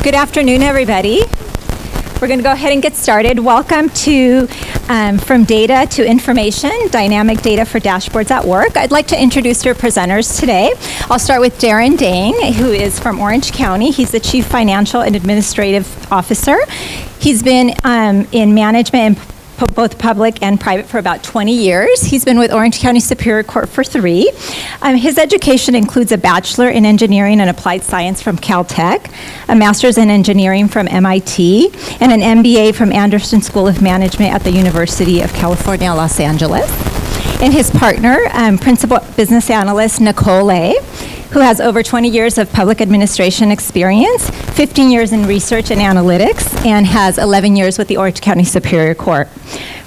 Good afternoon, everybody. We're going to go ahead and get started. Welcome to From Data to Information, Dynamic Data for Dashboards at Work. I'd like to introduce your presenters today. I'll start with Darren Dang, who is from Orange County. He's the Chief Financial and Administrative Officer. He's been in management and both public and private for about 20 years. He's been with Orange County Superior Court for 3. His education includes a Bachelor in Engineering and Applied Science from Caltech, a Master's in Engineering from MIT, and an MBA from Anderson School of Management at the University of California, Los Angeles. And his partner, Principal Business Analyst Nicole A., who has over 20 years of public administration experience, 15 years in research and analytics, and has 11 years with the Orange County Superior Court.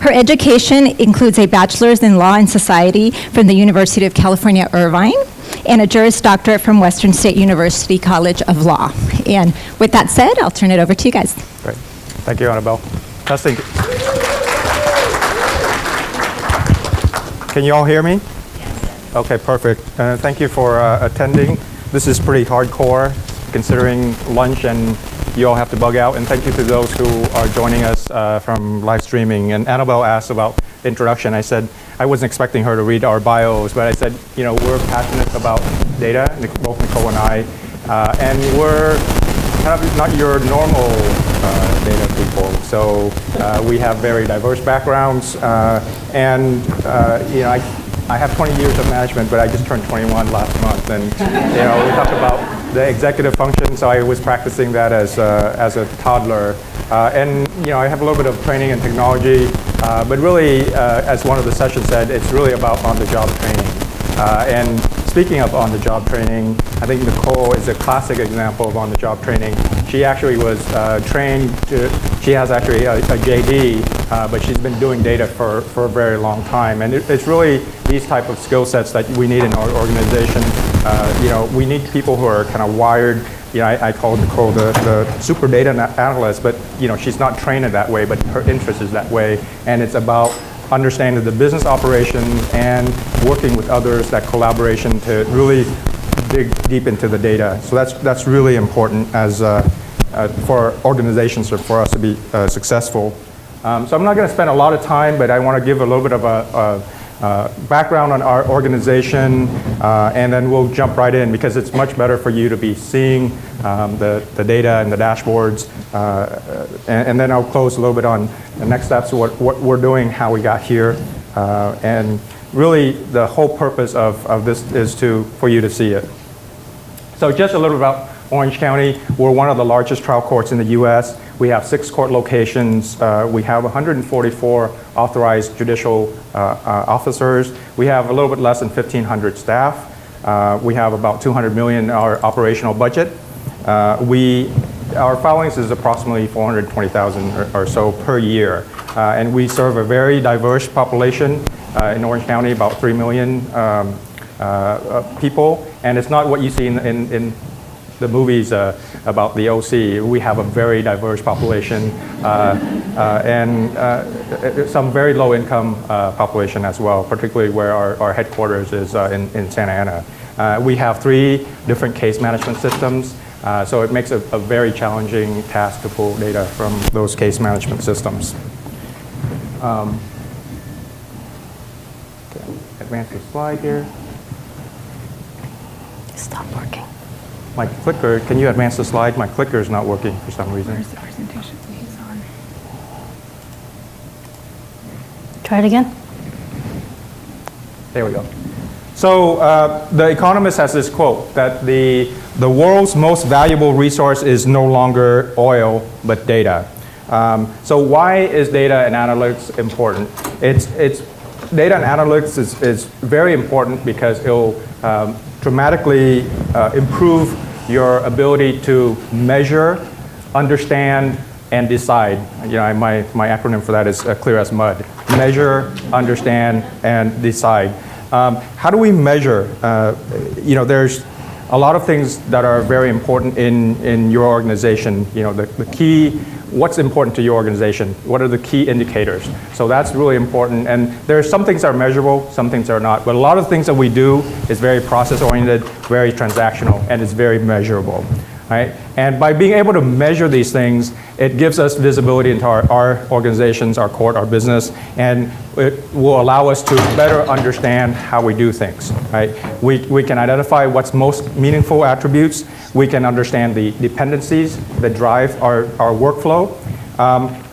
Her education includes a bachelor's in law and society from the University of California, Irvine, and a Juris Doctorate from Western State University College of Law. And with that said, I'll turn it over to you guys. Great. Thank you, Annabelle. Testing. Can you all hear me? Okay, perfect. Thank you for attending. This is pretty hardcore, considering lunch and you all have to bug out. And thank you to those who are joining us from live streaming. And Annabelle asked about introduction. I said I wasn't expecting her to read our bios, but I said, you know, we're passionate about data, both Nicole and I, and we're kind of not your normal data people. So we have very diverse backgrounds, and you know, I have 20 years of management, but I just turned 21 last month, and you know, we talked about the executive function, so I was practicing that as a toddler, and you know, I have a little bit of training in technology, but really, as one of the sessions said, it's really about on-the-job training. And speaking of on-the-job training, I think Nicole is a classic example of on-the-job training. She actually was trained she has actually a JD, but she's been doing data for a very long time. And it's really these type of skill sets that we need in our organization. You know, we need people who are kind of wired. You know, I call Nicole the super data analyst, but you know, she's not trained in that way, but her interest is that way. And it's about understanding the business operations and working with others, that collaboration to really dig deep into the data. So that's really important as for organizations or for us to be successful. So I'm not going to spend a lot of time, but I want to give a little bit of a background on our organization, and then we'll jump right in because it's much better for you to be seeing the data and the dashboards, and then I'll close a little bit on the next steps, what we're doing, how we got here, and really the whole purpose of this is for you to see it. So just a little about Orange County. We're one of the largest trial courts in the U.S. We have 6 court locations. We have 144 authorized judicial officers. We have a little bit less than 1,500 staff. We have about $200 million in our operational budget. Our filings is approximately 420,000 or so per year. And we serve a very diverse population in Orange County, about 3 million people. And it's not what you see in the movies about the OC. We have a very diverse population and some very low income population as well, particularly where our headquarters is in Santa Ana. We have 3 different case management systems, so it makes a very challenging task to pull data from those case management systems. Okay, advance the slide here. Stop working. My clicker, can you advance the slide? My clicker is not working for some reason. Where's the presentation he's on? Try it again. There we go. So The Economist has this quote that the world's most valuable resource is no longer oil, but data. So why is data and analytics important? Data and analytics is very important because it'll dramatically improve your ability to measure, understand, and decide. You know, my acronym for that is clear as mud. Measure, understand, and decide. How do we measure? You know, there's a lot of things that are very important in your organization. You know, the key, what's important to your organization? What are the key indicators? So that's really important. And there are some things that are measurable, some things that are not. But a lot of things that we do is very process-oriented, very transactional, and it's very measurable. right? And by being able to measure these things, it gives us visibility into our organizations, our court, our business, and it will allow us to better understand how we do things, right? We can identify what's most meaningful attributes. We can understand the dependencies that drive our workflow.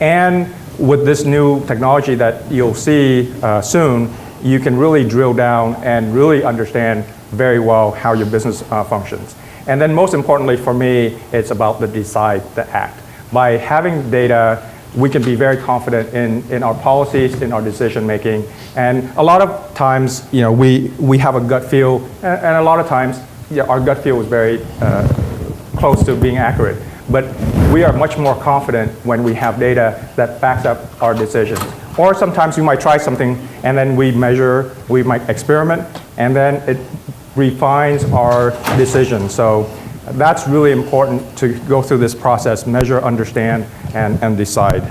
And with this new technology that you'll see soon, you can really drill down and really understand very well how your business functions. And then most importantly for me, it's about the decide, the act. By having data, we can be very confident in our policies, in our decision making. And a lot of times, we have a gut feel, and a lot of times, our gut feel is very close to being accurate. But we are much more confident when we have data that backs up our decisions. Or sometimes we might try something and then we measure, we might experiment, and then it refines our decision. So that's really important to go through this process, measure, understand, and decide.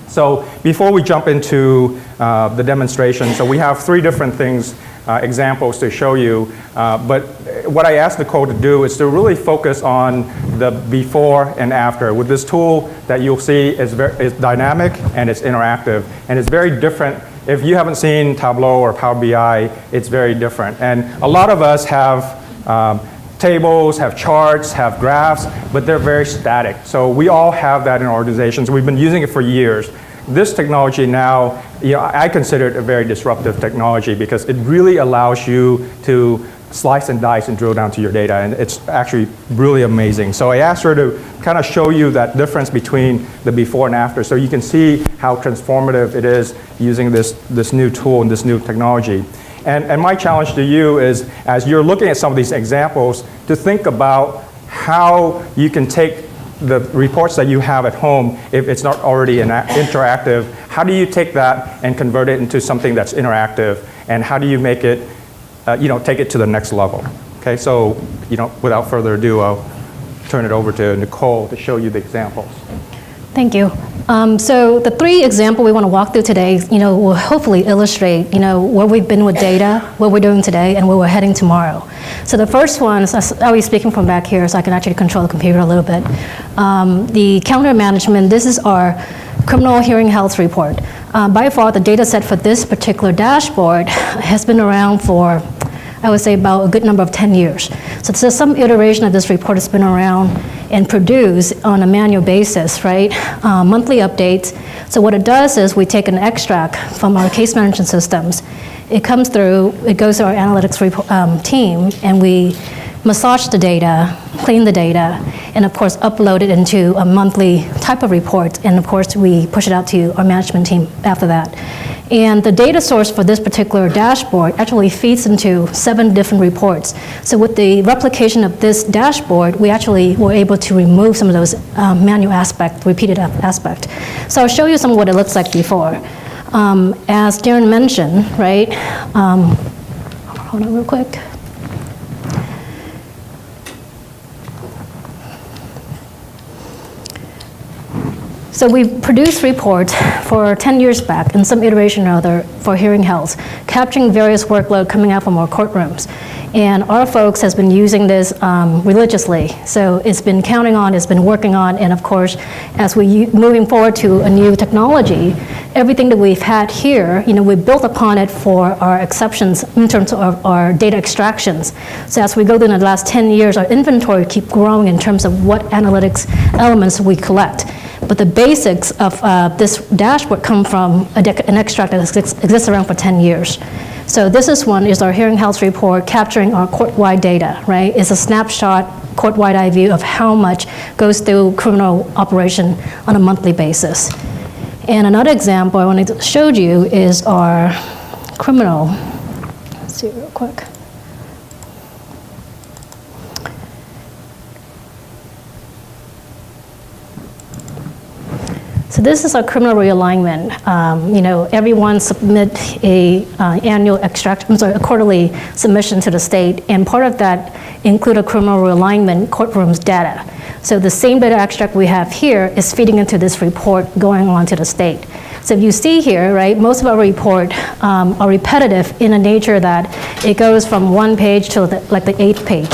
So before we jump into the demonstration, so we have 3 different things, examples to show you, but what I asked Nicole to do is to really focus on the before and after. With this tool that you'll see is dynamic and it's interactive, and it's very different. If you haven't seen Tableau or Power BI, it's very different. And a lot of us have tables, have charts, have graphs, but they're very static. So we all have that in our organizations. We've been using it for years. This technology now, I consider it a very disruptive technology because it really allows you to slice and dice and drill down to your data, and it's actually really amazing. So I asked her to kind of show you that difference between the before and after, so you can see how transformative it is using this new tool and this new technology. And my challenge to you is, as you're looking at some of these examples, to think about how you can take the reports that you have at home, if it's not already interactive, how do you take that and convert it into something that's interactive, and how do you make it take it to the next level. Okay, so without further ado, I'll turn it over to Nicole to show you the examples. Thank you. So the 3 examples we want to walk through today, will hopefully illustrate, where we've been with data, what we're doing today, and where we're heading tomorrow. So the first one, I'll be speaking from back here so I can actually control the computer a little bit. The calendar management, this is our criminal hearing health report. By far, the data set for this particular dashboard has been around for, I would say, about a good number of 10 years. So there's some iteration of this report that's been around and produced on a manual basis, right? Monthly updates. So what it does is we take an extract from our case management systems. It comes through, it goes to our analytics team, and we massage the data, clean the data, and of course upload it into a monthly type of report, and of course we push it out to our management team after that. And the data source for this particular dashboard actually feeds into 7 different reports. So with the replication of this dashboard, we actually were able to remove some of those manual aspect, repeated aspect. So I'll show you some of what it looks like before. As Darren mentioned, right, hold on real quick. So we produced reports for 10 years back in some iteration or other for hearing health, capturing various workload coming out from our courtrooms. And our folks has been using this religiously. So it's been counting on, it's been working on, and of course, as we moving forward to a new technology, everything that we've had here, we built upon it for our exceptions in terms of our data extractions. So as we go through the last 10 years, our inventory keep growing in terms of what analytics elements we collect. But the basics of this dashboard come from an extract that exists around for 10 years. So this is our hearing health report capturing our court-wide data, right? It's a snapshot, court-wide eye view of how much goes through criminal operation on a monthly basis. And another example I wanted to show you is our criminal, let's see real quick. So this is our criminal realignment. Everyone submit a quarterly submission to the state, and part of that include a criminal realignment courtrooms data. So the same data extract we have here is feeding into this report going on to the state. So if you see here, right, most of our report are repetitive in a nature that it goes from one page to like the 8th page,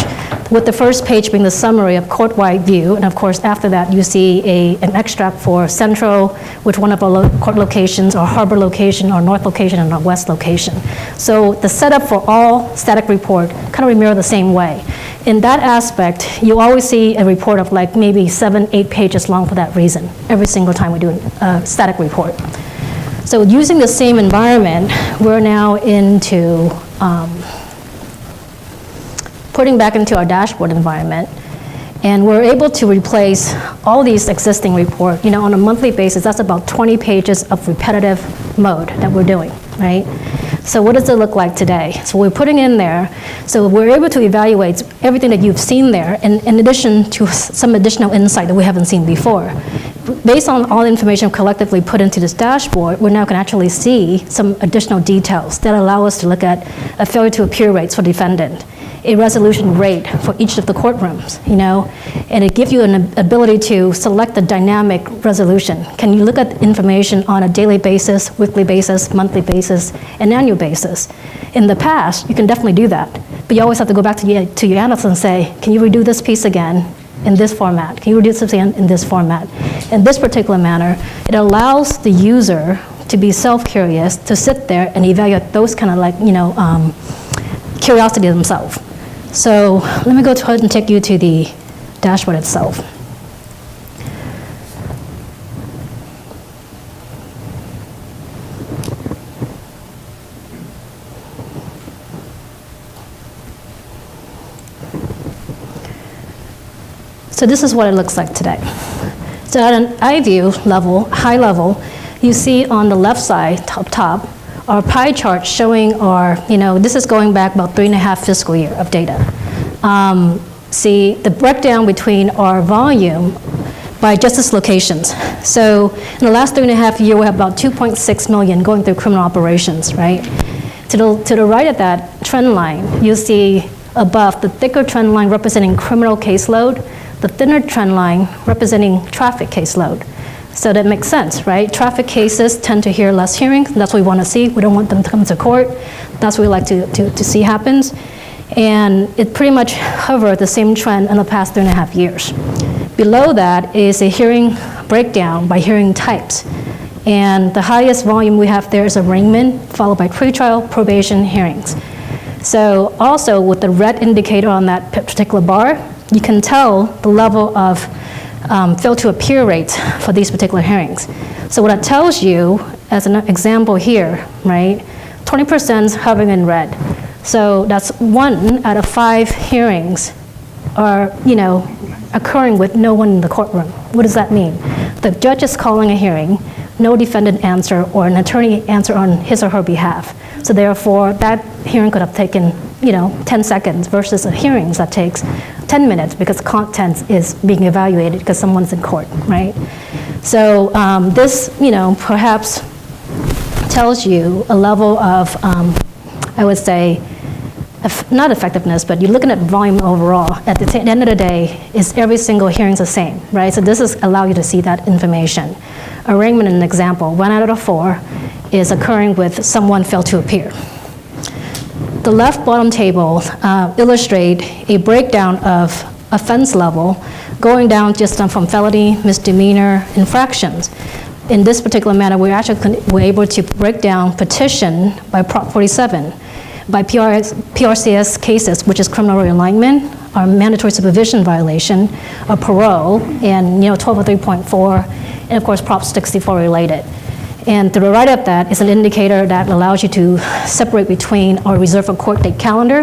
with the first page being the summary of court-wide view, and of course after that you see an extract for Central, which one of our court locations, or Harbor location, or North location, and our West location. So the setup for all static report kind of mirror the same way. In that aspect, you always see a report of like maybe 7, 8 pages long for that reason, every single time we do a static report. So using the same environment, we're now into putting back into our dashboard environment, and we're able to replace all these existing reports. You know, on a monthly basis, that's about 20 pages of repetitive mode that we're doing, right? So what does it look like today? So we're putting in there, so we're able to evaluate everything that you've seen there, and in addition to some additional insight that we haven't seen before. Based on all the information collectively put into this dashboard, we now can actually see some additional details that allow us to look at a failure to appear rates for defendant, a resolution rate for each of the courtrooms, you know, and it gives you an ability to select a dynamic resolution. Can you look at information on a daily basis, weekly basis, monthly basis, and annual basis? In the past, you can definitely do that, but you always have to go back to your analyst and say, can you redo this piece again in this format? Can you redo this again in this format? In this particular manner, it allows the user to be self-curious, to sit there and evaluate those kind of like, you know, curiosity themselves. So let me go ahead and take you to the dashboard itself. So this is what it looks like today. So at an eye view level, high level, you see on the left side, top, our pie chart showing our, you know, this is going back about 3.5 fiscal year of data. See the breakdown between our volume by justice locations. So in the last 3.5 years, we have about 2.6 million going through criminal operations, right? To the right of that trend line, you see above the thicker trend line representing criminal caseload, the thinner trend line representing traffic caseload. So that makes sense, right? Traffic cases tend to hear less hearings. That's what we want to see. We don't want them to come to court. That's what we like to see happens. And it pretty much hovered the same trend in the past 3.5 years. Below that is a hearing breakdown by hearing types. And the highest volume we have there is arraignment, followed by pretrial, probation, hearings. So also with the red indicator on that particular bar, you can tell the level of fail to appear rates for these particular hearings. So what it tells you, as an example here, right, 20% is hovering in red. So that's 1 out of 5 hearings are, you know, occurring with no one in the courtroom. What does that mean? The judge is calling a hearing, no defendant answer, or an attorney answer on his or her behalf. So therefore, that hearing could have taken, you know, 10 seconds versus a hearing that takes 10 minutes because content is being evaluated because someone's in court, right? So this, you know, perhaps tells you a level of, I would say, not effectiveness, but you're looking at volume overall. At the end of the day, is every single hearing the same, right? So this is allow you to see that information. Arraignment, an example, 1 out of 4 is occurring with someone failed to appear. The left bottom table illustrate a breakdown of offense level going down just from felony, misdemeanor, infractions. In this particular manner, we're able to break down petition by Prop 47, by PRCS cases, which is criminal realignment, or mandatory supervision violation, or parole, and 1203.4, and of course Prop 64 related. And to the right of that is an indicator that allows you to separate between our reserve for court date calendar.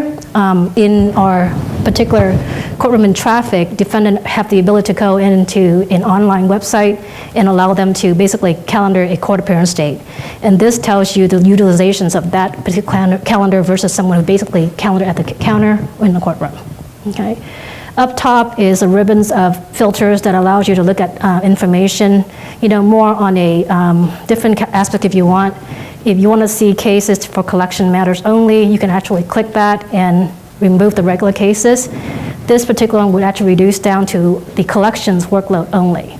In our particular courtroom in traffic, defendant have the ability to go into an online website and allow them to basically calendar a court appearance date. And this tells you the utilizations of that particular calendar versus someone who basically calendar at the counter or in the courtroom. Okay. Up top is the ribbons of filters that allows you to look at information, more on a different aspect if you want. If you want to see cases for collection matters only, you can actually click that and remove the regular cases. This particular one would actually reduce down to the collections workload only.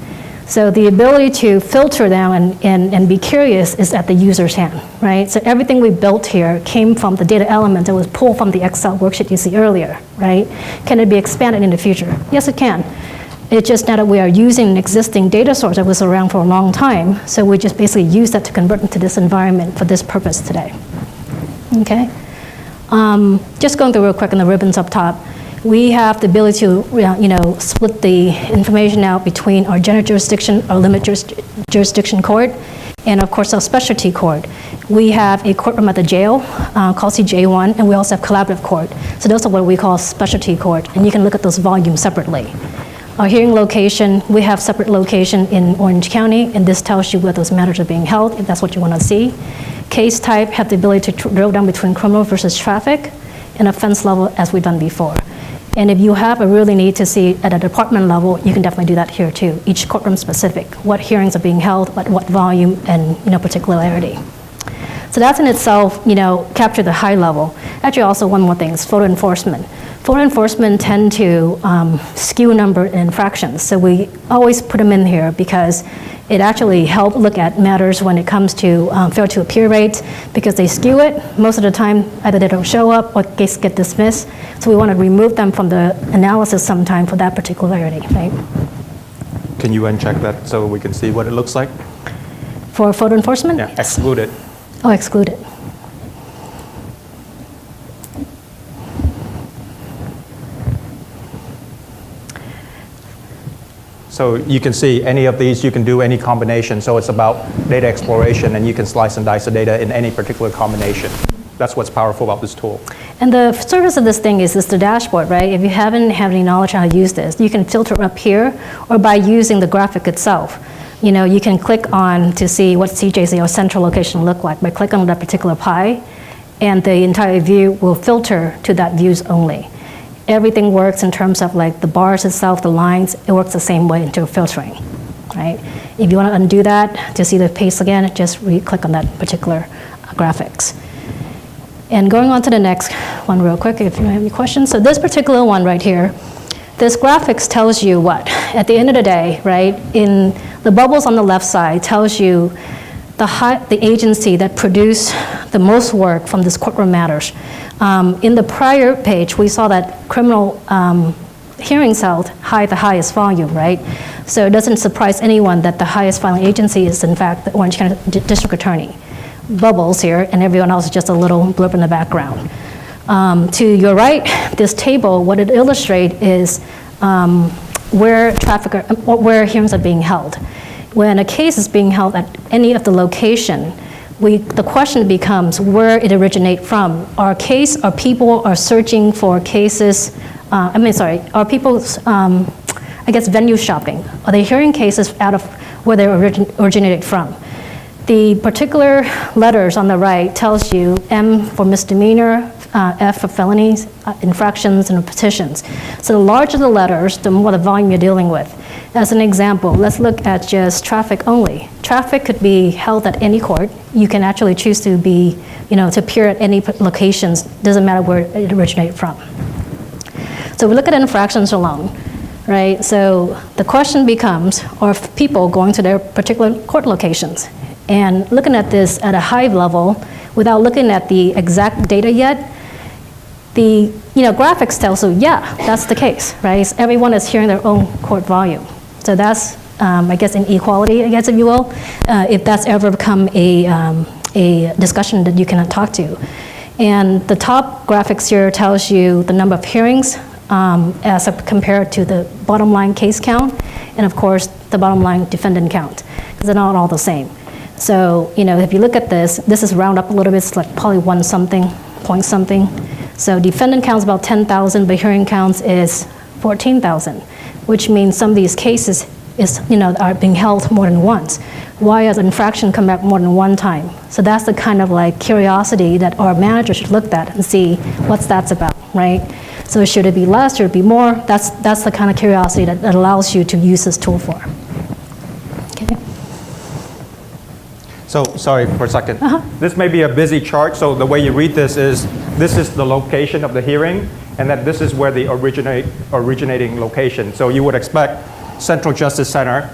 So the ability to filter down and be curious is at the user's hand, right? So everything we built here came from the data element that was pulled from the Excel worksheet you see earlier, right? Can it be expanded in the future? Yes, it can. It's just now that we are using an existing data source that was around for a long time, so we just basically use that to convert into this environment for this purpose today. Okay? Just going through real quick on the ribbons up top. We have the ability to split the information out between our general jurisdiction, our limit jurisdiction court, and of course our specialty court. We have a courtroom at the jail called CJ1, and we also have collaborative court. So those are what we call specialty court, and you can look at those volumes separately. Our hearing location, we have separate location in Orange County, and this tells you where those matters are being held, if that's what you want to see. Case type have the ability to drill down between criminal versus traffic, and offense level as we've done before. And if you have a really need to see at a department level, you can definitely do that here too. Each courtroom specific, what hearings are being held, what volume, and particularity. So that's in itself, capture the high level. Actually, also one more thing is photo enforcement. Photo enforcement tend to skew number infractions, so we always put them in here because it actually helps look at matters when it comes to failure to appear rates, because they skew it. Most of the time, either they don't show up or cases get dismissed. So we want to remove them from the analysis sometime for that particularity, right? Can you uncheck that so we can see what it looks like? For photo enforcement? Yeah, exclude it. Oh, exclude it. So you can see any of these, you can do any combination. So it's about data exploration, and you can slice and dice the data in any particular combination. That's what's powerful about this tool. And the service of this thing is the dashboard, right? If you haven't had any knowledge on how to use this, you can filter up here, or by using the graphic itself. You can click on to see what CJC or central location look like by clicking on that particular pie, and the entire view will filter to that views only. Everything works in terms of like the bars itself, the lines, it works the same way into filtering, right? If you want to undo that to see the paste again, just click on that particular graphics. And going on to the next one real quick, if you have any questions. So this particular one right here, this graphics tells you what? At the end of the day, right, in the bubbles on the left side tells you the agency that produced the most work from this courtroom matters. In the prior page, we saw that criminal hearings held the highest volume, right? So it doesn't surprise anyone that the highest filing agency is, in fact, the Orange County District Attorney. Bubbles here, and everyone else is just a little blurb in the background. To your right, this table, what it illustrates is where hearings are being held. When a case is being held at any of the location, the question becomes where it originates from. Our people are searching for cases, are people, venue shopping? Are they hearing cases out of where they originated from? The particular letters on the right tells you M for misdemeanor, F for felonies, infractions, and petitions. So the larger the letters, the more the volume you're dealing with. As an example, let's look at just traffic only. Traffic could be held at any court. You can actually choose to be, to appear at any locations. Doesn't matter where it originated from. So we look at infractions alone, right? So the question becomes, are people going to their particular court locations? And looking at this at a high level, without looking at the exact data yet, the graphics tells you, yeah, that's the case, right? So everyone is hearing their own court volume. So that's, inequality, if you will, if that's ever become a discussion that you can talk to. And the top graphics here tells you the number of hearings as compared to the bottom line case count, and of course, the bottom line defendant count, because they're not all the same. So, if you look at this is round up a little bit, it's like probably point something. So defendant counts about 10,000, but hearing counts is 14,000, which means some of these cases are being held more than once. Why has an infraction come back more than one time? So that's the kind of like curiosity that our manager should look at and see what's that's about, right? So should it be less, should it be more? That's the kind of curiosity that allows you to use this tool for. Okay. So, sorry for a second. This may be a busy chart, so the way you read this is the location of the hearing, and that this is where the originating location. So you would expect Central Justice Center,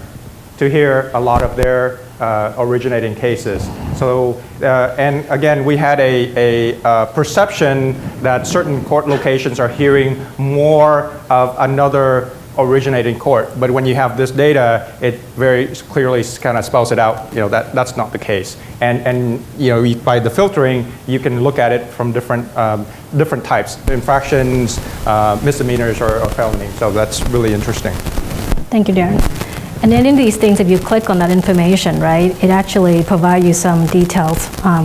to hear a lot of their originating cases. So, and again, we had a perception that certain court locations are hearing more of another originating court, but when you have this data, it very clearly kind of spells it out. That's not the case. And by the filtering, you can look at it from different types: infractions, misdemeanors, or felonies. So that's really interesting. Thank you, Darren. And then in these things, if you click on that information, right, it actually provides you some detailed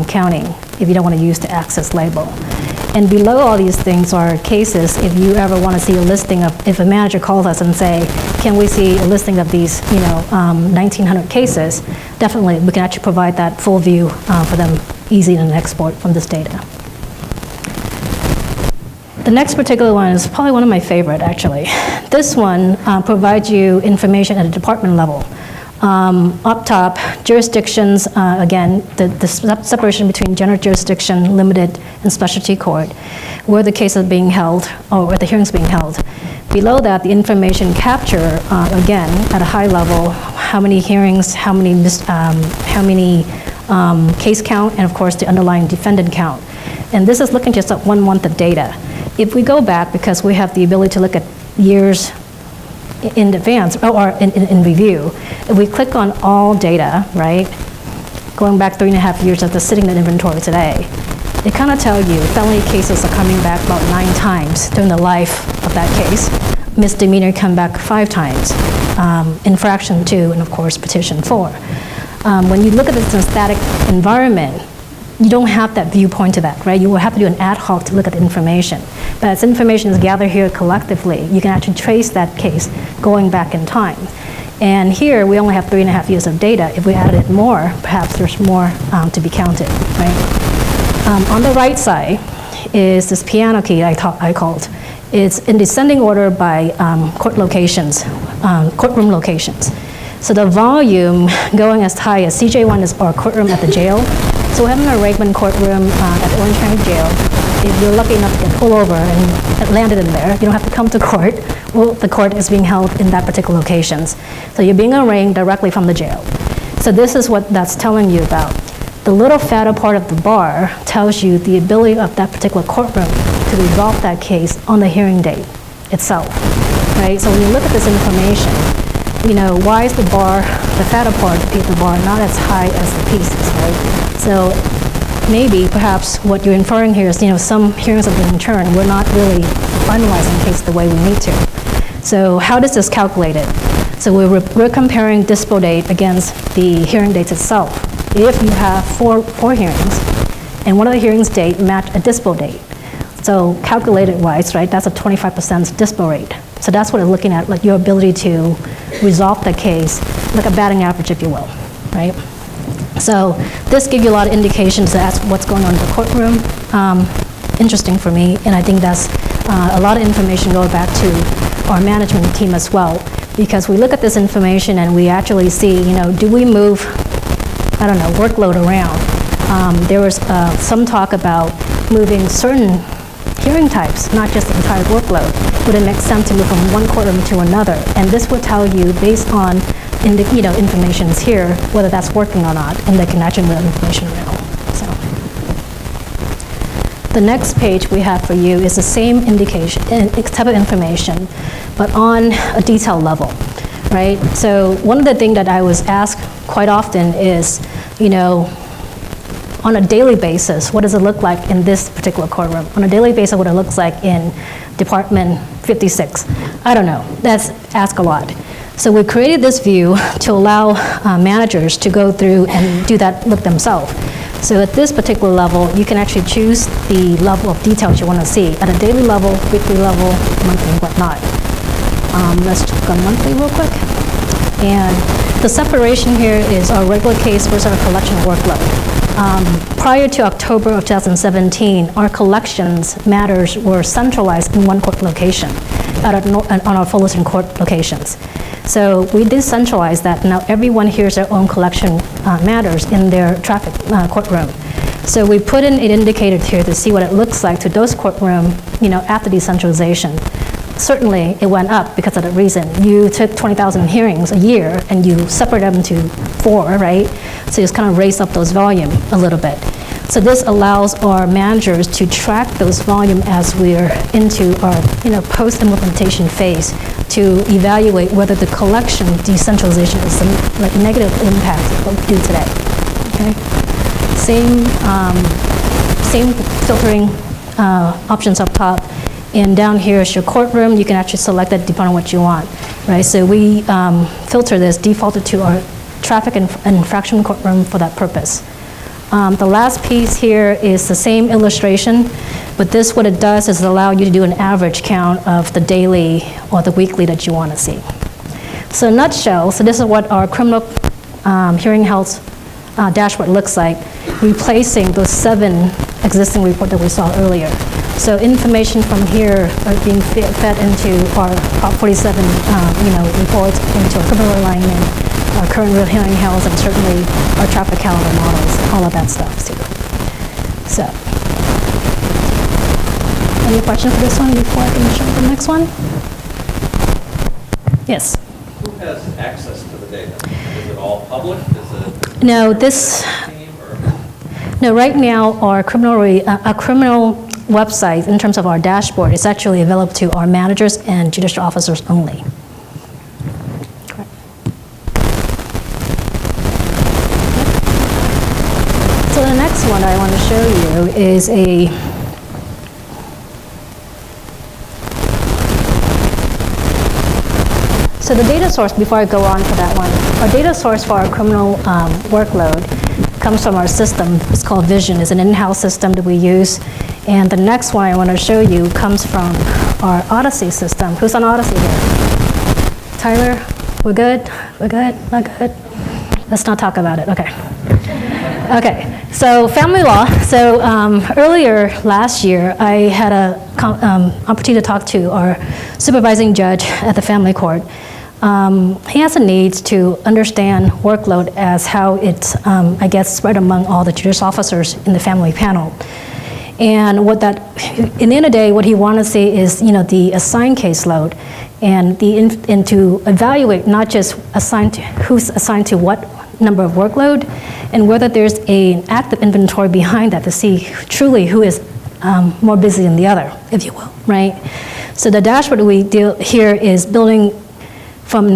counting if you don't want to use the access label. And below all these things are cases. If you ever want to see a listing of, if a manager calls us and say, can we see a listing of these 1,900 cases, definitely we can actually provide that full view for them, easy to export from this data. The next particular one is probably one of my favorite, actually. This one provides you information at a department level. Up top, jurisdictions, again, the separation between general jurisdiction, limited, and specialty court, where the case is being held, or where the hearing is being held. Below that, the information capture, again, at a high level, how many hearings, how many case count, and of course, the underlying defendant count. And this is looking just at 1 month of data. If we go back, because we have the ability to look at years in advance, or in review, if we click on all data, right, going back 3.5 years after sitting in inventory today, it kind of tells you felony cases are coming back about 9 times during the life of that case. Misdemeanor come back 5 times. Infraction 2, and of course petition 4. When you look at this in a static environment, you don't have that viewpoint to that, right? You will have to do an ad hoc to look at the information. But as information is gathered here collectively, you can actually trace that case going back in time. And here, we only have 3.5 years of data. If we added more, perhaps there's more to be counted, right? On the right side is this piano key I called. It's in descending order by court locations, courtroom locations. So the volume going as high as CJ1 is our courtroom at the jail. So we're having a Raymond courtroom at the Orange County Jail. If you're lucky enough to get pulled over and landed in there, you don't have to come to court. Well, the court is being held in that particular locations. So you're being arraigned directly from the jail. So this is what that's telling you about. The little fatter part of the bar tells you the ability of that particular courtroom to resolve that case on the hearing date itself, right? So when you look at this information, why is the bar, the fatter part of the bar, not as high as the pieces, right? So maybe, perhaps, what you're inferring here is, some hearings have been returned. We're not really finalizing the case the way we need to. So how does this calculate it? So we're comparing dispo date against the hearing dates itself. If you have four hearings, and one of the hearings date match a dispo date, so calculated-wise, right, that's a 25% dispo rate. So that's what it's looking at, like your ability to resolve the case, like a batting average, if you will, right? So this gives you a lot of indications as what's going on in the courtroom. Interesting for me, and I think that's a lot of information going back to our management team as well, because we look at this information and we actually see, do we move, workload around? There was some talk about moving certain hearing types, not just the entire workload. Would it make sense to move from one courtroom to another? And this would tell you, based on information is here, whether that's working or not, and they can actually move information around. So the next page we have for you is the same indication, type of information, but on a detail level, right? So one of the things that I was asked quite often is, on a daily basis, what does it look like in this particular courtroom? On a daily basis, what it looks like in Department 56. I don't know. That's ask a lot. So we created this view to allow managers to go through and do that look themselves. So at this particular level, you can actually choose the level of details you want to see at a daily level, weekly level, monthly, and whatnot. Let's check on monthly real quick. And the separation here is our regular case versus our collection workload. Prior to October of 2017, our collections matters were centralized in one court location on our Fullerton court locations. So we decentralized that. Now everyone hears their own collection matters in their traffic courtroom. So we put in an indicator here to see what it looks like to those courtroom, after decentralization. certainly it went up because of the reason. You took 20,000 hearings a year and you separate them into 4, right? So you just kind of raise up those volume a little bit. So this allows our managers to track those volume as we're into our post-implementation phase to evaluate whether the collection decentralization is some negative impact of what we do today. Okay? Same filtering options up top. And down here is your courtroom. You can actually select it depending on what you want, right? So we filter this, defaulted to our traffic and infraction courtroom for that purpose. The last piece here is the same illustration, but this, what it does is allow you to do an average count of the daily or the weekly that you want to see. So in a nutshell, so this is what our criminal hearing health dashboard looks like, replacing those 7 existing reports that we saw earlier. So information from here are being fed into our Prop 47 reports, into our criminal alignment, our current real hearing health, and certainly our traffic calendar models, all of that stuff too. So, any questions for this one before I can show the next one? Yes? Who has access to the data? Is it all public? Is it No, team or? right now our criminal website in terms of our dashboard is actually available to our managers and judicial officers only. So the next one I want to show you is so the data source, before I go on for that one, our data source for our criminal workload comes from our system. It's called Vision. It's an in-house system that we use. And the next one I want to show you comes from our Odyssey system. Who's on Odyssey here? Tyler? We're good? We're good? Not good? Let's not talk about it. Okay. Okay, so family law. So earlier last year, I had an opportunity to talk to our supervising judge at the family court. He has a need to understand workload as how it's, I guess, spread among all the judicial officers in the family panel. And what that, in the end of the day, what he wanted to see is, the assigned caseload and to evaluate not just who's assigned to what number of workload, and whether there's an active inventory behind that to see truly who is more busy than the other, if you will, right? So the dashboard we deal here is building from from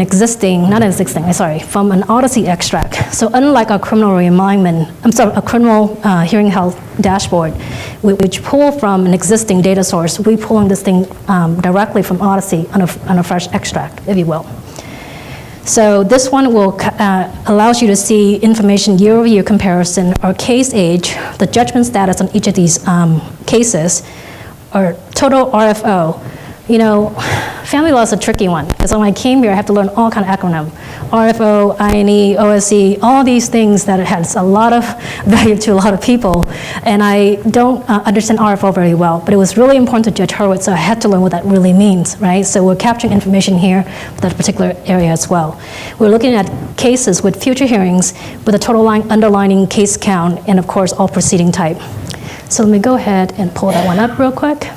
an Odyssey extract. So unlike our criminal a criminal hearing health dashboard, which pull from an existing data source, we pulling this thing directly from Odyssey on a fresh extract, if you will. So this one will allows you to see information year-over-year comparison, our case age, the judgment status on each of these cases, our total RFO. Family law is a tricky one, because when I came here, I have to learn all kind of acronym. RFO, INE, OSC, all these things that it has a lot of value to a lot of people, and I don't understand RFO very well, but it was really important to Judge Hurwitz, so I had to learn what that really means, right? So we're capturing information here for that particular area as well. We're looking at cases with future hearings with a total underlining case count, and of course, all proceeding type. So let me go ahead and pull that one up real quick.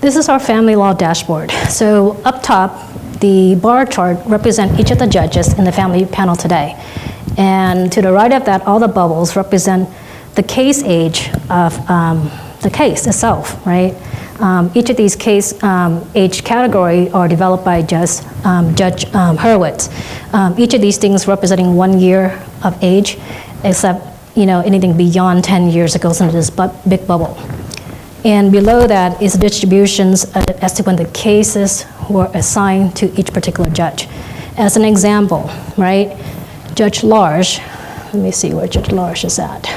This is our family law dashboard. So up top, the bar chart represent each of the judges in the family panel today. And to the right of that, all the bubbles represent the case age of the case itself, right? Each of these case age category are developed by Judge Hurwitz. Each of these things representing 1 year of age, except anything beyond 10 years, it goes into this big bubble. And below that is distributions as to when the cases were assigned to each particular judge. As an example, right, Judge Large, let me see where Judge Large is at.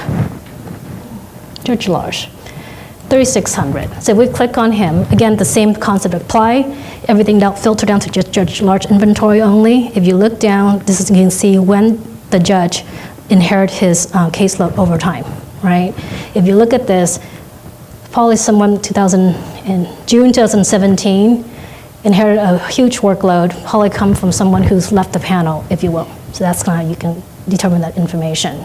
Judge Large, 3,600. So if we click on him, again, the same concept apply, everything filtered down to just Judge Large inventory only. If you look down, you can see when the judge inherit his caseload over time, right? If you look at this, probably someone in June 2017, inherit a huge workload, probably come from someone who's left the panel, if you will. So that's kind of how you can determine that information.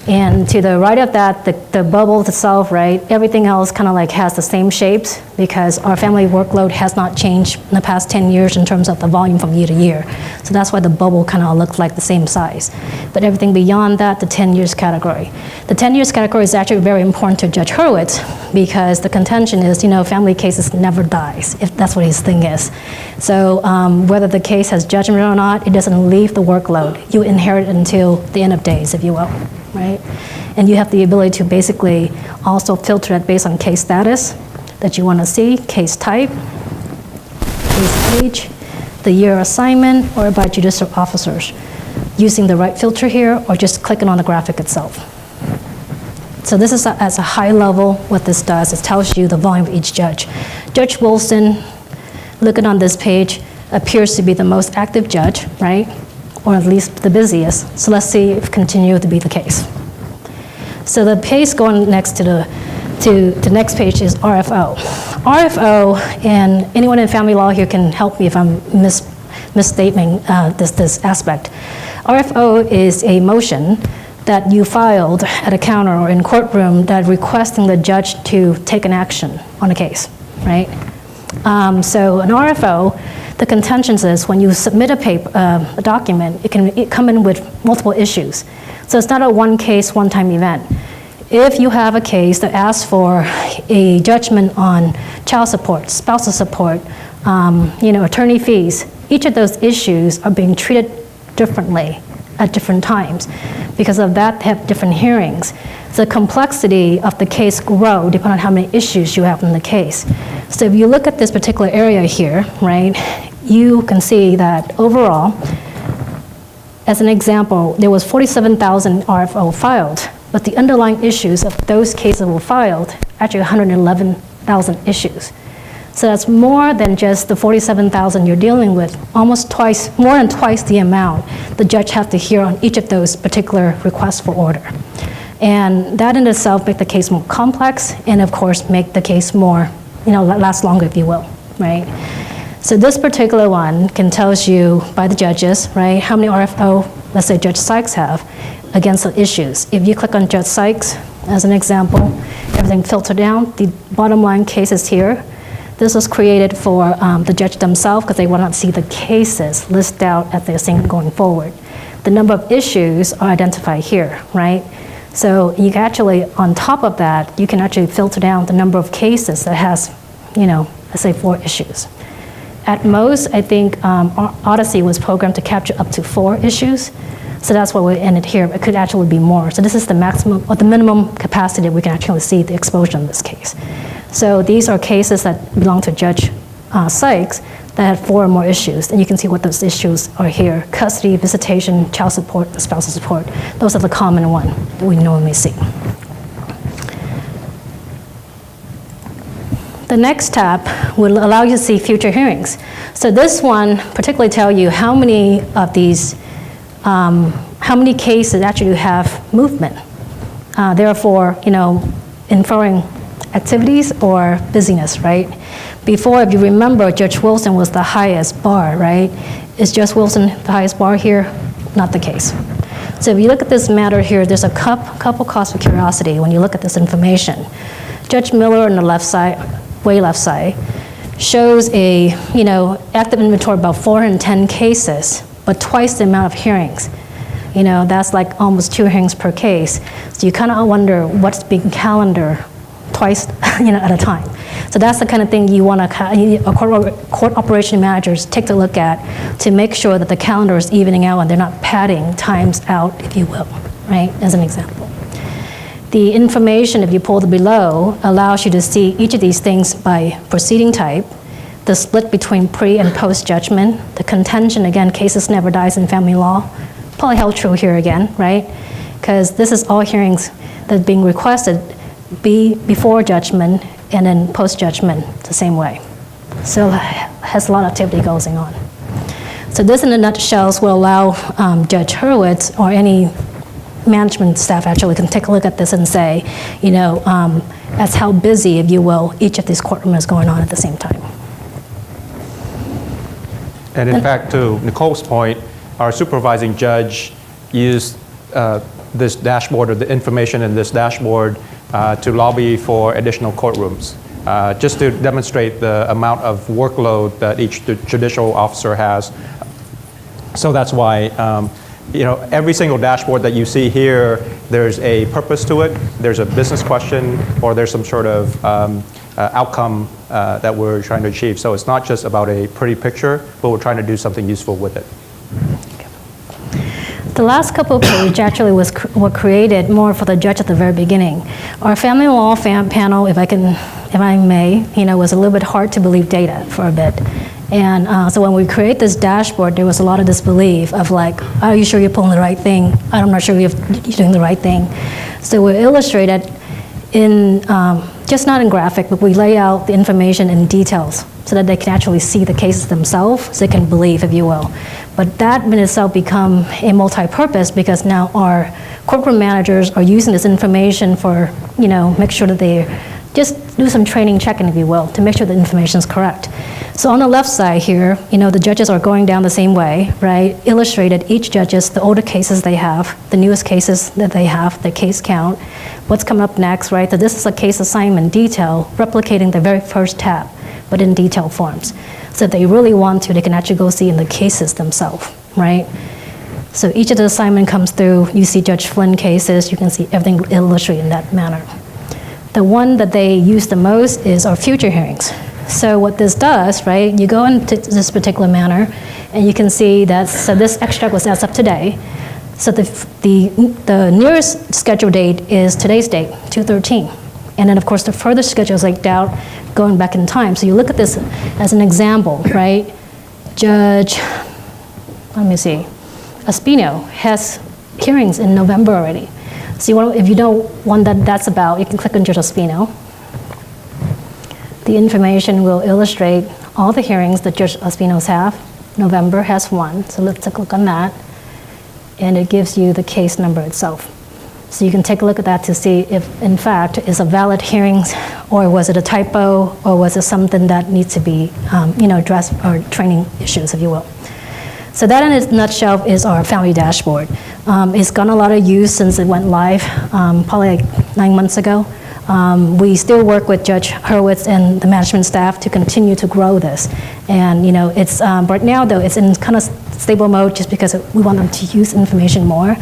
And to the right of that, the bubble itself, right, everything else kind of like has the same shapes because our family workload has not changed in the past 10 years in terms of the volume from year to year. So that's why the bubble kind of looks like the same size. But everything beyond that, the 10 years category. The 10 years category is actually very important to Judge Hurwitz because the contention is, family cases never dies, if that's what his thing is. So whether the case has judgment or not, it doesn't leave the workload. You inherit it until the end of days, if you will. Right? And you have the ability to basically also filter it based on case status that you want to see, case type, case age, the year assignment, or by judicial officers, using the right filter here or just clicking on the graphic itself. So this is as a high level what this does. It tells you the volume of each judge. Judge Wilson, looking on this page, appears to be the most active judge, right? Or at least the busiest. So let's see if it continues to be the case. So the page going next to the next page is RFO. RFO, and anyone in family law here can help me if I'm misstating this aspect. RFO is a motion that you filed at a counter or in courtroom that requesting the judge to take an action on a case, right? So an RFO, the contention is when you submit a document, it can come in with multiple issues. So it's not a one case, one time event. If you have a case that asks for a judgment on child support, spousal support, attorney fees, each of those issues are being treated differently at different times. Because of that, they have different hearings. The complexity of the case grow depending on how many issues you have in the case. So if you look at this particular area here, right, you can see that overall, as an example, there was 47,000 RFO filed, but the underlying issues of those cases were filed, actually 111,000 issues. So that's more than just the 47,000 you're dealing with, more than twice the amount the judge has to hear on each of those particular requests for order. And that in itself make the case more complex and of course make the case more, last longer if you will, right? So this particular one can tells you by the judges, right, how many RFO, let's say Judge Sykes have against the issues. If you click on Judge Sykes as an example, everything filtered down, the bottom line case is here. This was created for the judge themselves because they want to see the cases listed out as they're seeing going forward. The number of issues are identified here, right? So you can actually, on top of that, you can actually filter down the number of cases that has, let's say 4 issues. At most, I think Odyssey was programmed to capture up to 4 issues. So that's why we ended here. It could actually be more. So this is the maximum or the minimum capacity we can actually see the exposure in this case. So these are cases that belong to Judge Sykes that had 4 or more issues. And you can see what those issues are here. Custody, visitation, child support, and spousal support. Those are the common ones that we normally see. The next tab will allow you to see future hearings. So this one particularly tell you how many of these, how many cases actually have movement. Therefore, inferring activities or busyness, right? Before, if you remember, Judge Wilson was the highest bar, right? Is Judge Wilson the highest bar here? Not the case. So if you look at this matter here, there's a couple cause for curiosity when you look at this information. Judge Miller on the left side, way left side, shows a active inventory about 410 cases, but twice the amount of hearings. That's like almost 2 hearings per case. So you kind of wonder what's being calendared twice at a time. So that's the kind of thing you want to court operation managers take a look at to make sure that the calendar is evening out and they're not padding times out, if you will, right, as an example. The information, if you pull the below, allows you to see each of these things by proceeding type, the split between pre and post judgment, the contention, again, cases never dies in family law, probably held true here again, right? Because this is all hearings that are being requested before judgment and then post judgment the same way. So it has a lot of activity going on. So this in a nutshell will allow Judge Hurwitz or any management staff actually can take a look at this and say, that's how busy, if you will, each of these courtrooms is going on at the same time. And in fact, to Nicole's point, our supervising judge used this dashboard or the information in this dashboard to lobby for additional courtrooms, just to demonstrate the amount of workload that each judicial officer has. So that's why every single dashboard that you see here, there's a purpose to it, there's a business question, or there's some sort of outcome that we're trying to achieve. So it's not just about a pretty picture, but we're trying to do something useful with it. The last couple of pages actually were created more for the judge at the very beginning. Our family law panel, if I may, was a little bit hard to believe data for a bit. And so when we create this dashboard, there was a lot of disbelief of like, are you sure you're pulling the right thing? I'm not sure you're doing the right thing. So we illustrated in, just not in graphic, but we lay out the information in details so that they can actually see the cases themselves, so they can believe, if you will. But that in itself become a multi-purpose because now our corporate managers are using this information for, make sure that they just do some training checking, if you will, to make sure the information is correct. So on the left side here, the judges are going down the same way, right? Illustrated each judges, the older cases they have, the newest cases that they have, the case count, what's coming up next, right? So this is a case assignment detail, replicating the very first tab, but in detailed forms. So if they really want to, they can actually go see in the cases themselves, right? So each of the assignment comes through, you see Judge Flynn cases, you can see everything illustrated in that manner. The one that they use the most is our future hearings. So what this does, right, you go into this particular manner, and you can see that, so this extract was as of today. So the nearest scheduled date is today's date, 2/13. And then of course the further schedule is like out going back in time. So you look at this as an example, right? Judge, let me see, Espino has hearings in November already. So if you know one that's about, you can click on Judge Espino. The information will illustrate all the hearings that Judge Espinos have. November has one, so let's click on that. And it gives you the case number itself. So you can take a look at that to see if, in fact, is a valid hearings, or was it a typo, or was it something that needs to be addressed, or training issues, if you will. So that in a nutshell is our family dashboard. It's gotten a lot of use since it went live, probably like 9 months ago. We still work with Judge Hurwitz and the management staff to continue to grow this. And it's right now though, it's in kind of stable mode just because we want them to use information more.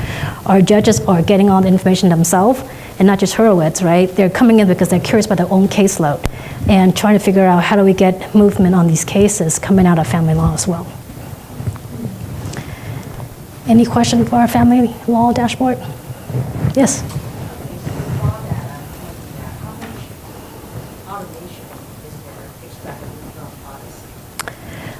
Our judges are getting all the information themselves, and not just Hurwitz, right? They're coming in because they're curious about their own caseload and trying to figure out how do we get movement on these cases coming out of family law as well. Any question for our family law dashboard? Yes?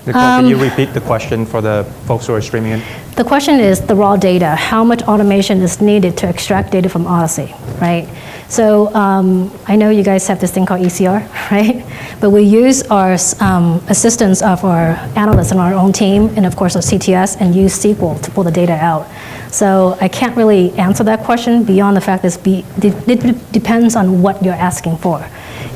Nicole, can you repeat the question for the folks who are streaming in? The question is the raw data. How much automation is needed to extract data from Odyssey, right? So I know you guys have this thing called ECR, right? But we use our assistance of our analysts on our own team, and of course our CTS, and use SQL to pull the data out. So I can't really answer that question beyond the fact that it depends on what you're asking for.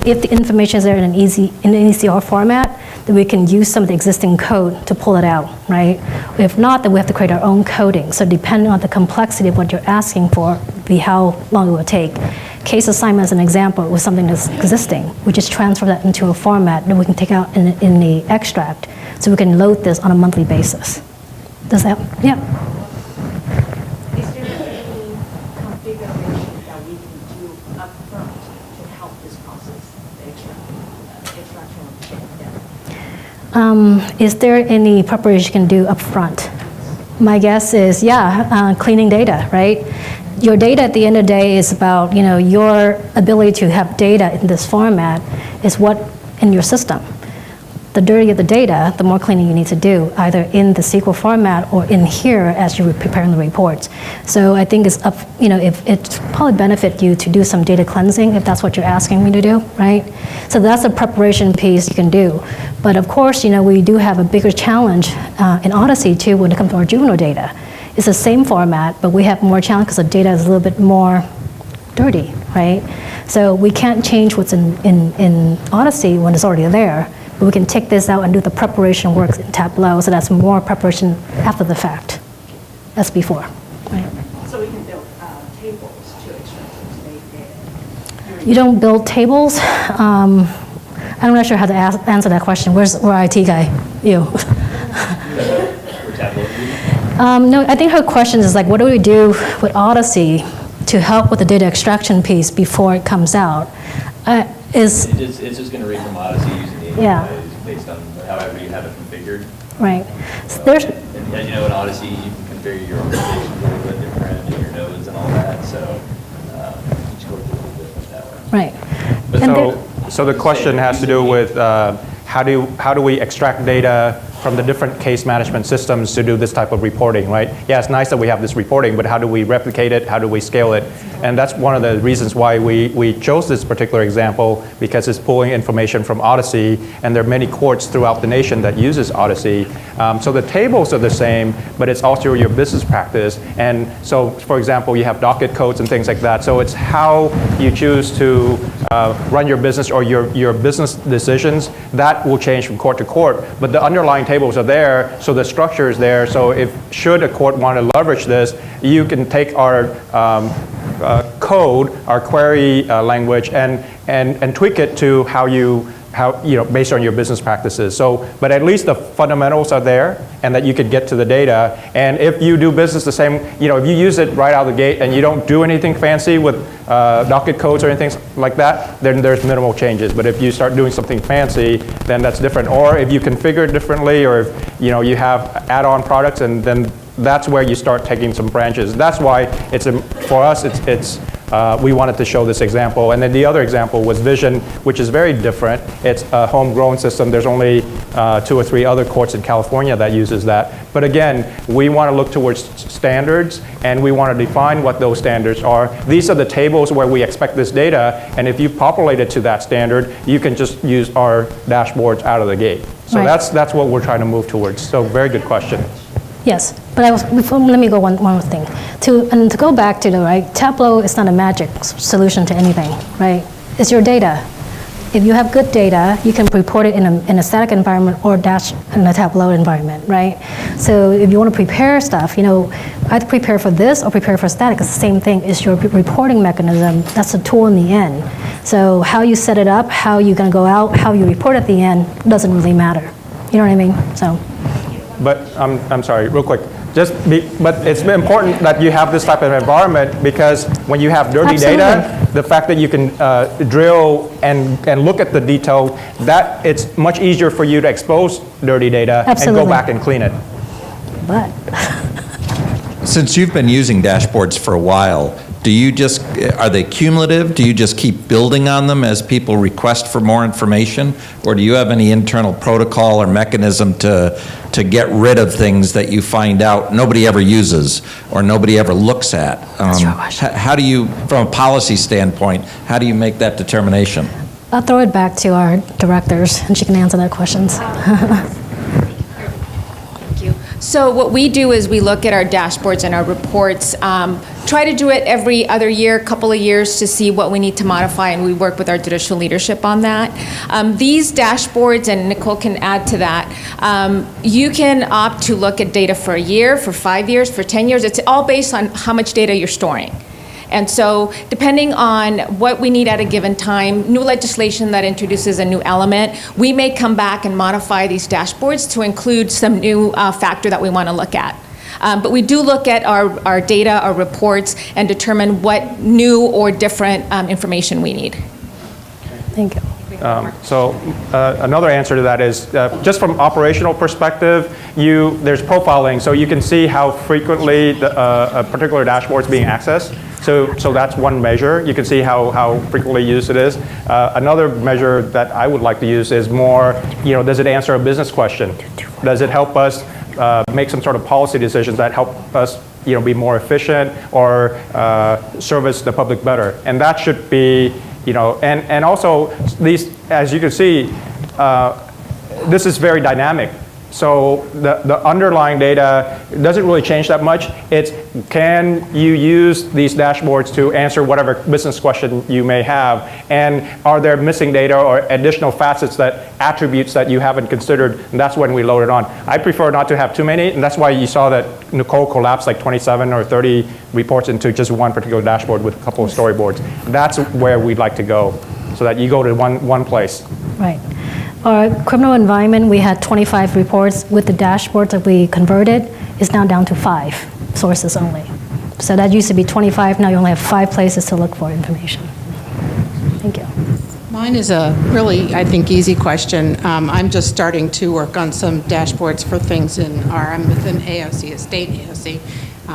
If the information is there in an ECR format, then we can use some of the existing code to pull it out, right? If not, then we have to create our own coding. So depending on the complexity of what you're asking for, be how long it will take. Case assignment as an example was something that's existing. We just transfer that into a format that we can take out in the extract, so we can load this on a monthly basis. Does that, yeah? Is there any configuration that we can do upfront to help this process, the extraction of data? Is there any preparation you can do up front? My guess is, yeah, cleaning data, right? Your data at the end of the day is about, your ability to have data in this format is what in your system. The dirtier the data, the more cleaning you need to do, either in the SQL format or in here as you're preparing the reports. So I think it's up, if it's probably benefit you to do some data cleansing if that's what you're asking me to do, right? So that's a preparation piece you can do. But of course, we do have a bigger challenge in Odyssey too when it comes to our juvenile data. It's the same format, but we have more challenge because the data is a little bit more dirty, right? So we can't change what's in Odyssey when it's already there. But we can take this out and do the preparation work in Tableau, so that's more preparation after the fact as before. Right? So we can build tables to extract those data. You don't build tables. I'm not sure how to answer that question. Where's IT guy? You. No, I think her question is like, what do we do with Odyssey to help with the data extraction piece before it comes out? It's just going to read from Odyssey using the Yeah. APIs based on however you have it configured. Right. So there's, And as you know, in Odyssey, you can configure your organization a little bit different and your nodes and all that. So each code is a little different that way. right. But And So the question has to do with how do we extract data from the different case management systems to do this type of reporting, right? Yeah, it's nice that we have this reporting, but how do we replicate it? How do we scale it? And that's one of the reasons why we chose this particular example, because it's pulling information from Odyssey, and there are many courts throughout the nation that uses Odyssey. So the tables are the same, but it's also your business practice. And so, for example, you have docket codes and things like that. So it's how you choose to run your business or your business decisions. That will change from court to court, but the underlying tables are there, so the structure is there. So if should a court want to leverage this, you can take our code, our query language, and tweak it to how based on your business practices. So, but at least the fundamentals are there, and that you could get to the data. And if you do business the same, if you use it right out of the gate and you don't do anything fancy with docket codes or anything like that, then there's minimal changes. But if you start doing something fancy, then that's different. Or if you configure it differently, or if you have add-on products, and then that's where you start taking some branches. That's why for us, we wanted to show this example. And then the other example was Vision, which is very different. It's a homegrown system. There's only 2 or 3 other courts in California that uses that. But again, we want to look towards standards, and we want to define what those standards are. These are the tables where we expect this data, and if you populate it to that standard, you can just use our dashboards out of the gate. So Right. that's what we're trying to move towards. So very good question. yes, but let me go one more thing. To go back to Tableau is not a magic solution to anything, right? It's your data. If you have good data, you can report it in a static environment or dash in a Tableau environment, right? So if you want to prepare stuff, either prepare for this or prepare for static. It's the same thing. It's your reporting mechanism. That's the tool in the end. So how you set it up, how you're going to go out, how you report at the end doesn't really matter. You know what I mean? So. But I'm sorry, real quick. But it's important that you have this type of environment, because when you have dirty Absolutely. data, the fact that you can drill and look at the detail, that it's much easier for you to expose dirty data Absolutely. and go back and clean it. But Since you've been using dashboards for a while, are they cumulative? Do you just keep building on them as people request for more information? Or do you have any internal protocol or mechanism to get rid of things that you find out nobody ever uses or nobody ever looks at? How do you, from a policy standpoint, how do you make that determination? I'll throw it back to our directors, and she can answer that questions. Thank you. So what we do is we look at our dashboards and our reports, try to do it every other year, couple of years, to see what we need to modify, and we work with our judicial leadership on that. These dashboards, and Nicole can add to that, you can opt to look at data for a year, for 5 years, for 10 years. It's all based on how much data you're storing. And so depending on what we need at a given time, new legislation that introduces a new element, we may come back and modify these dashboards to include some new factor that we want to look at. But we do look at our data, our reports, and determine what new or different information we need. Thank you. Another answer to that is, just from operational perspective, there's profiling, so you can see how frequently a particular dashboard is being accessed. So that's one measure. You can see how frequently used it is. Another measure that I would like to use is more, does it answer a business question? Does it help us make some sort of policy decisions that help us be more efficient or service the public better? And that should be, and also these, as you can see, this is very dynamic. So the underlying data doesn't really change that much. It's can you use these dashboards to answer whatever business question you may have, and are there missing data or additional facets, that attributes that you haven't considered, and that's when we load it on. I prefer not to have too many, and that's why you saw that Nicole collapsed like 27 or 30 reports into just one particular dashboard with a couple of storyboards. That's where we'd like to go, so that you go to one place. Right. Our criminal environment, we had 25 reports. With the dashboard that we converted, it's now down to 5 sources only. So that used to be 25, now you only have 5 places to look for information. Thank you. Mine is a really, I think, easy question. I'm just starting to work on some dashboards for things I'm within AOC, a state AOC,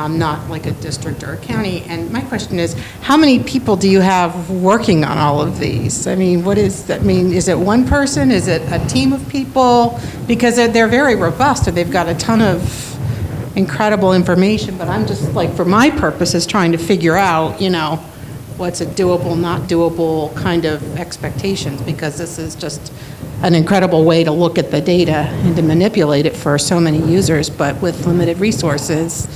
not like a district or a county. And my question is, how many people do you have working on all of these? I mean, what does that mean? Is it one person? Is it a team of people? Because they're very robust and they've got a ton of incredible information, but I'm just like, for my purposes, trying to figure out, what's a doable, not doable kind of expectations, because this is just an incredible way to look at the data and to manipulate it for so many users, but with limited resources,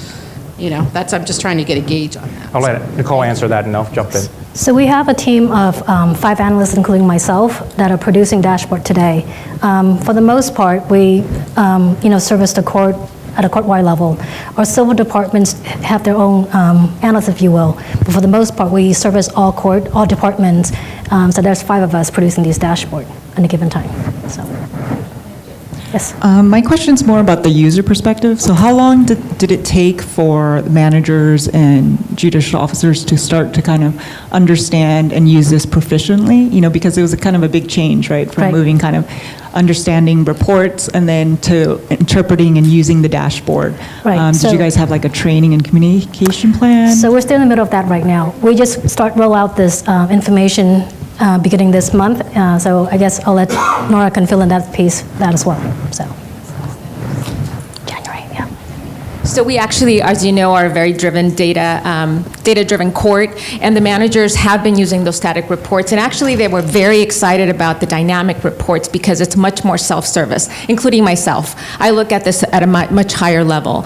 I'm just trying to get a gauge on that. I'll let Nicole answer that and I'll jump in. So we have a team of 5 analysts, including myself, that are producing dashboard today. For the most part, we service the court at a court-wide level. Our civil departments have their own analysts, if you will. But for the most part, we service all departments. So there's 5 of us producing these dashboards at a given time. So, yes. My question's more about the user perspective. So how long did it take for the managers and judicial officers to start to kind of understand and use this proficiently? Because it was a kind of a big change, right? From moving kind of understanding reports and then to interpreting and using the dashboard. Right. Did you guys have like a training and communication plan? So we're still in the middle of that right now. We just roll out this information beginning this month. So I guess I'll let Nora can fill in that piece, that as well. So January, yeah. So we actually, as you know, are a very driven data-driven court, and the managers have been using those static reports, and actually they were very excited about the dynamic reports because it's much more self-service, including myself. I look at this at a much higher level.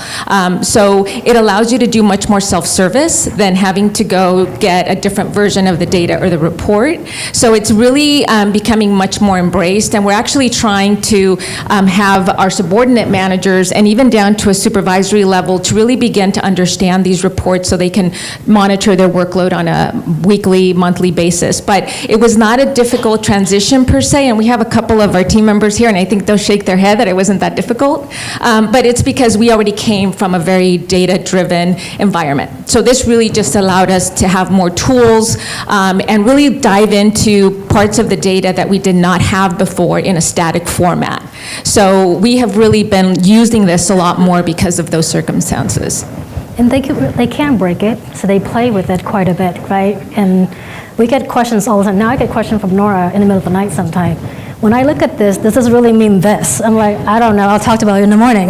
So it allows you to do much more self-service than having to go get a different version of the data or the report. So it's really becoming much more embraced, and we're actually trying to have our subordinate managers and even down to a supervisory level to really begin to understand these reports so they can monitor their workload on a weekly, monthly basis. But it was not a difficult transition per se, and we have a couple of our team members here, and I think they'll shake their head that it wasn't that difficult. But it's because we already came from a very data-driven environment. So this really just allowed us to have more tools and really dive into parts of the data that we did not have before in a static format. So we have really been using this a lot more because of those circumstances. And they can break it, so they play with it quite a bit, right? And we get questions all the time. Now I get questions from Nora in the middle of the night sometime. When I look at this, does this really mean this? I'm like, I don't know, I'll talk about it in the morning.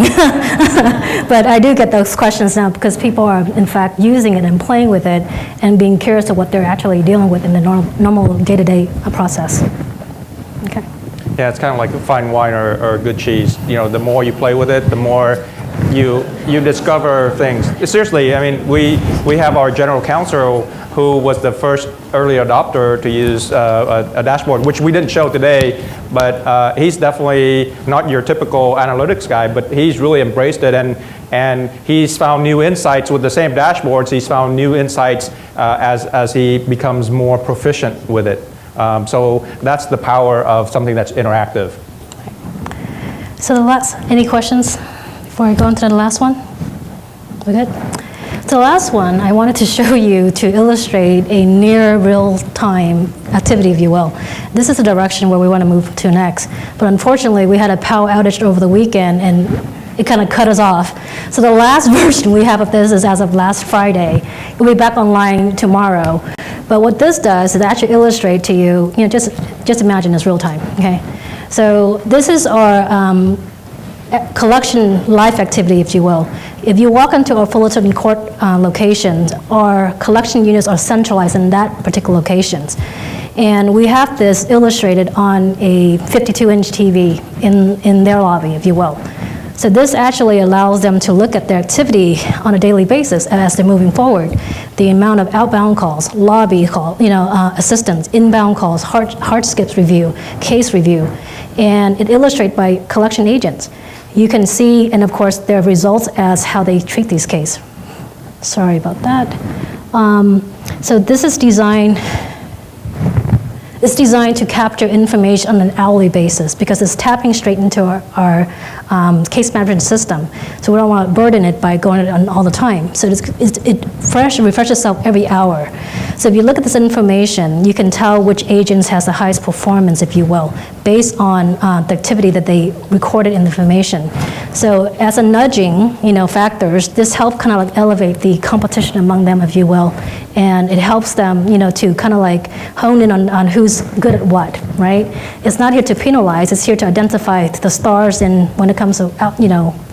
But I do get those questions now because people are, in fact, using it and playing with it and being curious of what they're actually dealing with in the normal day-to-day process. Okay. Yeah, it's kind of like fine wine or good cheese. The more you play with it, the more you discover things. Seriously, I mean, we have our general counsel who was the first early adopter to use a dashboard, which we didn't show today, but he's definitely not your typical analytics guy, but he's really embraced it, and he's found new insights with the same dashboards. He's found new insights as he becomes more proficient with it. So that's the power of something that's interactive. So any questions before I go into the last one? We're good? So the last one, I wanted to show you to illustrate a near real-time activity, if you will. This is the direction where we want to move to next. But unfortunately, we had a power outage over the weekend, and it kind of cut us off. So the last version we have of this is as of last Friday. It'll be back online tomorrow. But what this does is actually illustrate to you, just imagine it's real time, okay? So this is our collection live activity, if you will. If you walk into our Fullerton Court locations, our collection units are centralized in that particular locations. And we have this illustrated on a 52-inch TV in their lobby, if you will. So this actually allows them to look at their activity on a daily basis as they're moving forward. The amount of outbound calls, lobby call, assistance, inbound calls, hard skips review, case review, and it illustrates by collection agents. You can see, and of course, their results as how they treat these cases. Sorry about that. So this is designed. It's designed to capture information on an hourly basis because it's tapping straight into our case management system. So we don't want to burden it by going on all the time. So it refreshes itself every hour. So if you look at this information, you can tell which agents has the highest performance, if you will, based on the activity that they recorded in the information. So as a nudging, factors, this helps kind of like elevate the competition among them, if you will, and it helps them, to kind of like hone in on who's good at what, right? It's not here to penalize, it's here to identify the stars in when it comes to,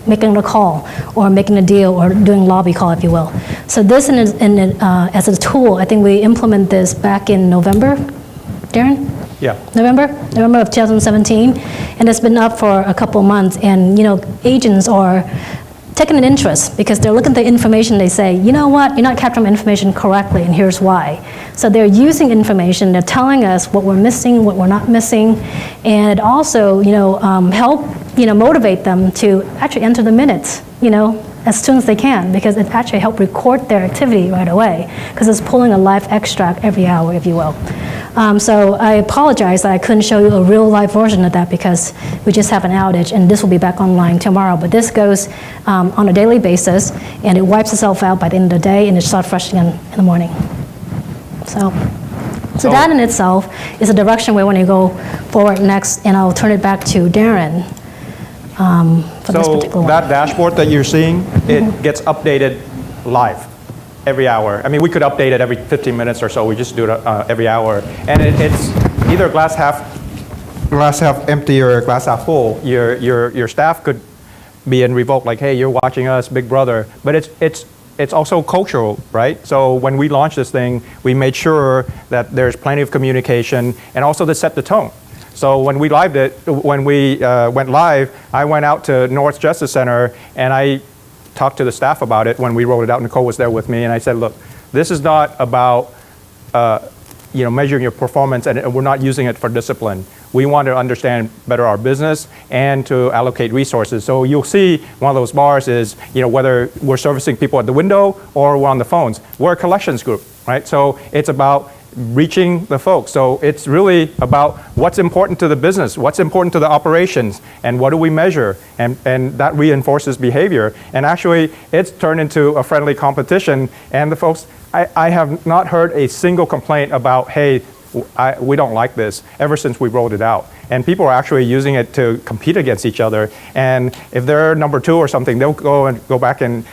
making a call or making a deal or doing lobby call, if you will. So this as a tool, I think we implement this back in November, Darren? Yeah. November of 2017, and it's been up for a couple months, and agents are taking an interest because they're looking at the information, they say, you know what, you're not capturing information correctly, and here's why. So they're using information, they're telling us what we're missing, what we're not missing, and also, help, motivate them to actually enter the minutes, as soon as they can, because it actually helps record their activity right away, because it's pulling a live extract every hour, if you will. So I apologize that I couldn't show you a real live version of that because we just have an outage, and this will be back online tomorrow. But this goes on a daily basis, and it wipes itself out by the end of the day, and it starts fresh again in the morning. So that in itself is a direction we want to go forward next, and I'll turn it back to Darren for this particular one. That dashboard that you're seeing, it gets updated live every hour. I mean, we could update it every 15 minutes or so. We just do it every hour. And it's either glass half empty or glass half full. Your staff could be in revolt, like, hey, you're watching us, Big Brother. But it's also cultural, right? So when we launched this thing, we made sure that there's plenty of communication and also to set the tone. So when we went live, I went out to North Justice Center and I talked to the staff about it when we rolled it out. Nicole was there with me, and I said, look, this is not about measuring your performance, and we're not using it for discipline. We want to understand better our business and to allocate resources. So you'll see one of those bars is whether we're servicing people at the window or we're on the phones. We're a collections group, right? So it's about reaching the folks. So it's really about what's important to the business, what's important to the operations, and what do we measure, and that reinforces behavior. And actually, it's turned into a friendly competition, and the folks, I have not heard a single complaint about, hey, we don't like this, ever since we rolled it out. And people are actually using it to compete against each other. And if they're number 2 or something, they'll go back and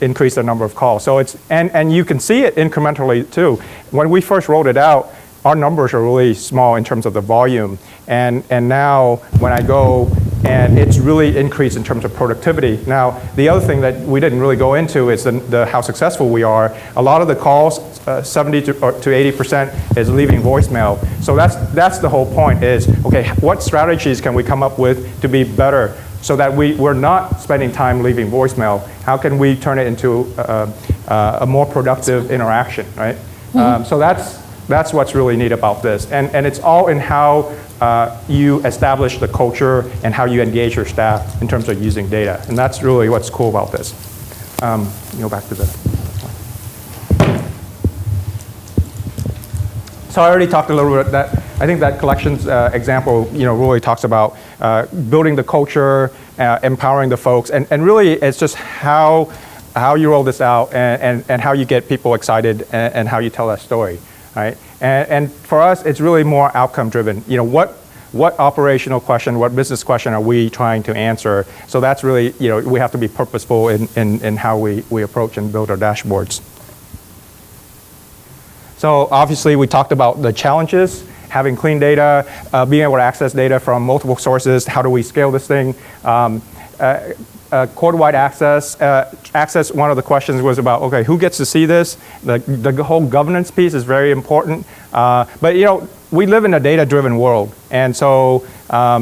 increase their number of calls. So it's and you can see it incrementally too. When we first rolled it out, our numbers are really small in terms of the volume. And now when I go, and it's really increased in terms of productivity. Now, the other thing that we didn't really go into is the how successful we are. A lot of the calls, 70 to 80% is leaving voicemail. So that's the whole point is, okay, what strategies can we come up with to be better so that we're not spending time leaving voicemail? How can we turn it into a more productive interaction, right? Mm-hmm. So that's what's really neat about this. And it's all in how you establish the culture and how you engage your staff in terms of using data. And that's really what's cool about this. Go back to the... So I already talked a little bit that I think that collections example, really talks about building the culture, empowering the folks, and really it's just how you roll this out and how you get people excited and how you tell that story, right? And for us, it's really more outcome driven. What operational question, what business question are we trying to answer? So that's really, we have to be purposeful in how we approach and build our dashboards. So obviously we talked about the challenges, having clean data, being able to access data from multiple sources. How do we scale this thing? Quota-wide access. One of the questions was about, okay, who gets to see this? The whole governance piece is very important. But we live in a data-driven world, and so a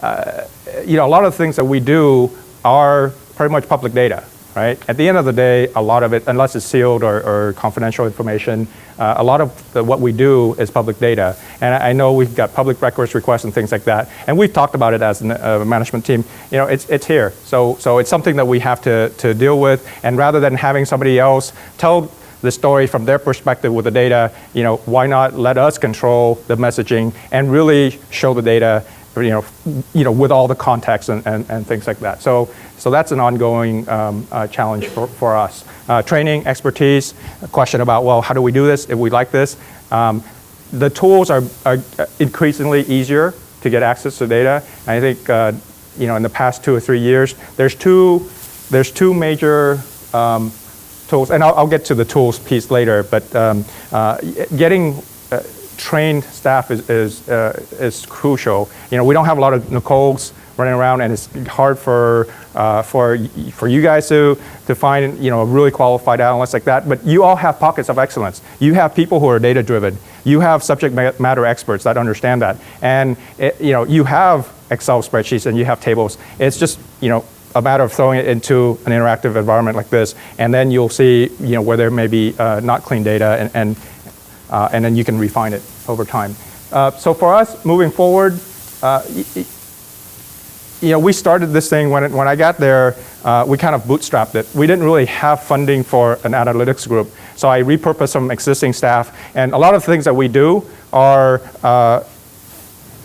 lot of the things that we do are pretty much public data, right? At the end of the day, a lot of it, unless it's sealed or confidential information, a lot of what we do is public data. And I know we've got public records requests and things like that. And we've talked about it as a management team. It's here. So it's something that we have to deal with. And rather than having somebody else tell the story from their perspective with the data, why not let us control the messaging and really show the data, with all the context and things like that. So that's an ongoing challenge for us. Training, expertise, a question about, well, how do we do this if we like this? The tools are increasingly easier to get access to data. I think, in the past 2 or 3 years, there's two major tools, and I'll get to the tools piece later, but getting trained staff is crucial. We don't have a lot of Nicoles running around, and it's hard for you guys to find a really qualified analyst like that. But you all have pockets of excellence. You have people who are data driven. You have subject matter experts that understand that, and you have Excel spreadsheets and you have tables. It's just a matter of throwing it into an interactive environment like this, and then you'll see where there may be not clean data, and then you can refine it over time. So for us, moving forward, we started this thing when I got there. We kind of bootstrapped it. We didn't really have funding for an analytics group, so I repurposed some existing staff. And a lot of the things that we do are,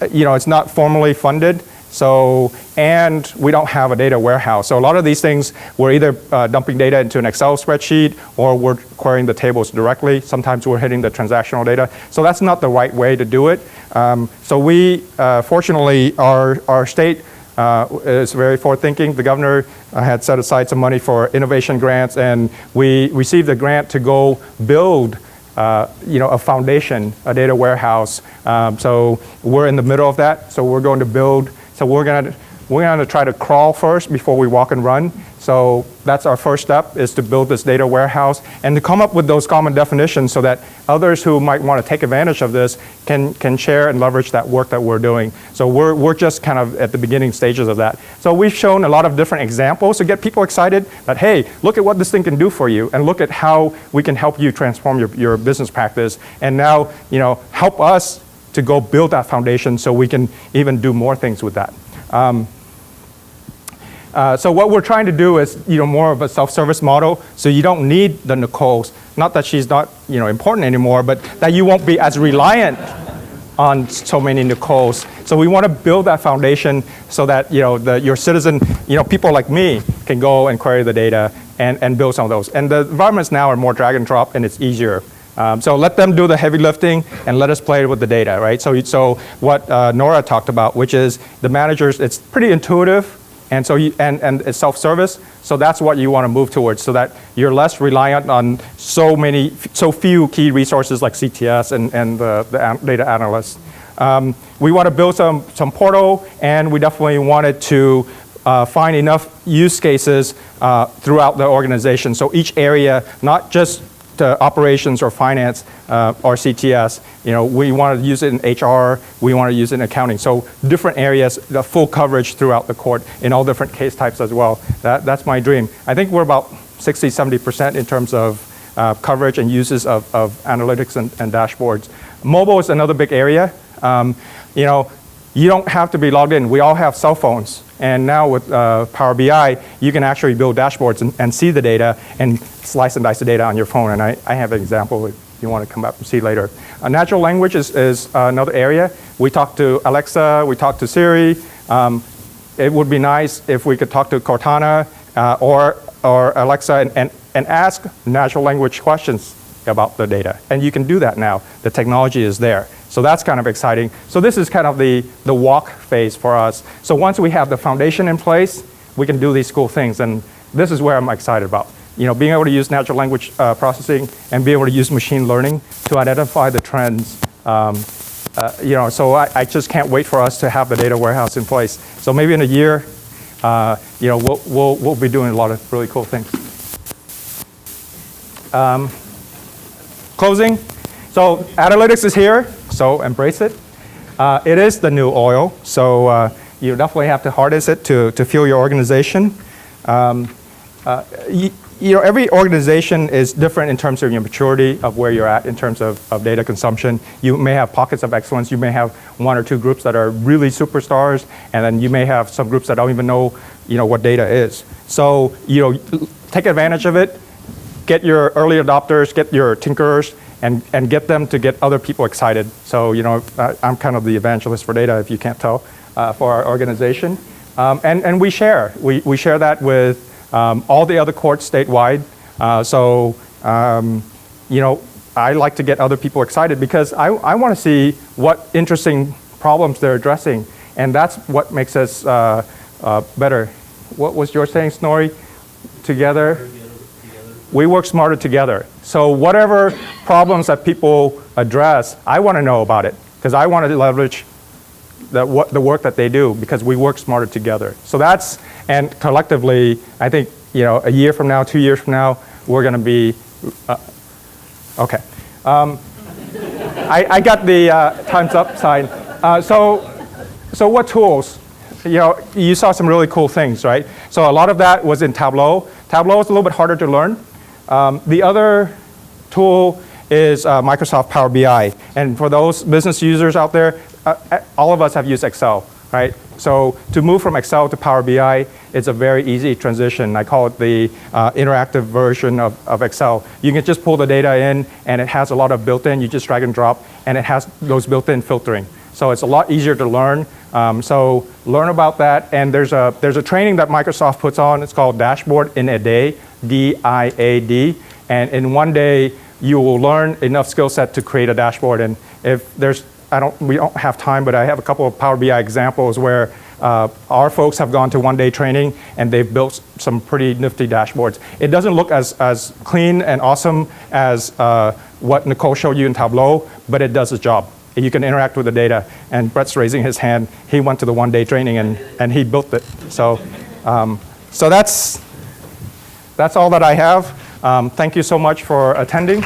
it's not formally funded. So, and we don't have a data warehouse. So a lot of these things, we're either dumping data into an Excel spreadsheet or we're querying the tables directly. Sometimes we're hitting the transactional data. So that's not the right way to do it. So we, fortunately, our state is very forward-thinking. The governor had set aside some money for innovation grants, and we received a grant to go build a foundation, a data warehouse. So we're in the middle of that. So we're going to build. So we're going to try to crawl first before we walk and run. So that's our first step, is to build this data warehouse and to come up with those common definitions so that others who might want to take advantage of this can share and leverage that work that we're doing. So we're just kind of at the beginning stages of that. So we've shown a lot of different examples to get people excited that, hey, look at what this thing can do for you, and look at how we can help you transform your business practice. And now, help us to go build that foundation so we can even do more things with that. So what we're trying to do is, more of a self-service model. So you don't need the Nicoles. Not that she's not, important anymore, but that you won't be as reliant on so many Nicoles. So we want to build that foundation so that, your citizen, people like me can go and query the data and build some of those. And the environments now are more drag and drop, and it's easier. So let them do the heavy lifting and let us play with the data, right? So what Nora talked about, which is the managers, it's pretty intuitive, and so and it's self-service. So that's what you want to move towards, so that you're less reliant on so few key resources like CTS and the data analysts. We want to build some portal, and we definitely wanted to find enough use cases throughout the organization. So each area, not just operations or finance or CTS, we want to use it in HR, we want to use it in accounting. So different areas, the full coverage throughout the court in all different case types as well. That's my dream. I think we're about 60-70% in terms of coverage and uses of analytics and dashboards. Mobile is another big area. You don't have to be logged in. We all have cell phones. And now with Power BI, you can actually build dashboards and see the data and slice and dice the data on your phone. And I have an example if you want to come up and see later. Natural language is another area. We talk to Alexa, we talk to Siri. It would be nice if we could talk to Cortana or Alexa and ask natural language questions about the data. And you can do that now. The technology is there. So that's kind of exciting. So this is kind of the walk phase for us. So once we have the foundation in place, we can do these cool things. And this is where I'm excited about. Being able to use natural language processing and being able to use machine learning to identify the trends. So I just can't wait for us to have the data warehouse in place. So maybe in a year, we'll be doing a lot of really cool things. Closing. So analytics is here, so embrace it. It is the new oil, so you definitely have to harness it to fuel your organization. Every organization is different in terms of your maturity of where you're at in terms of data consumption. You may have pockets of excellence. You may have one or two groups that are really superstars, and then you may have some groups that don't even know, what data is. So, take advantage of it. Get your early adopters, get your tinkerers, and get them to get other people excited. So, I'm kind of the evangelist for data, if you can't tell, for our organization. And we share. We share that with all the other courts statewide. I like to get other people excited because I want to see what interesting problems they're addressing. And that's what makes us better. What was your saying, Snorri? Together? We work smarter together. So whatever problems that people address, I want to know about it because I want to leverage the work that they do because we work smarter together. So and collectively, I think, a year from now, 2 years from now, we're going to be, okay. I got the time's up sign. So what tools? You saw some really cool things, right? So a lot of that was in Tableau. Tableau is a little bit harder to learn. The other tool is Microsoft Power BI. And for those business users out there, all of us have used Excel, right? So to move from Excel to Power BI, it's a very easy transition. I call it the interactive version of Excel. You can just pull the data in, and it has a lot of built-in. You just drag and drop, and it has those built-in filtering. So it's a lot easier to learn. So learn about that. And there's a training that Microsoft puts on. It's called Dashboard in a Day, DIAD. And in one day, you will learn enough skill set to create a dashboard. And if we don't have time, but I have a couple of Power BI examples where our folks have gone to one-day training and they've built some pretty nifty dashboards. It doesn't look as clean and awesome as what Nicole showed you in Tableau, but it does its job. You can interact with the data. And Brett's raising his hand. He went to the one-day training and he built it. So that's all that I have. Thank you so much for attending.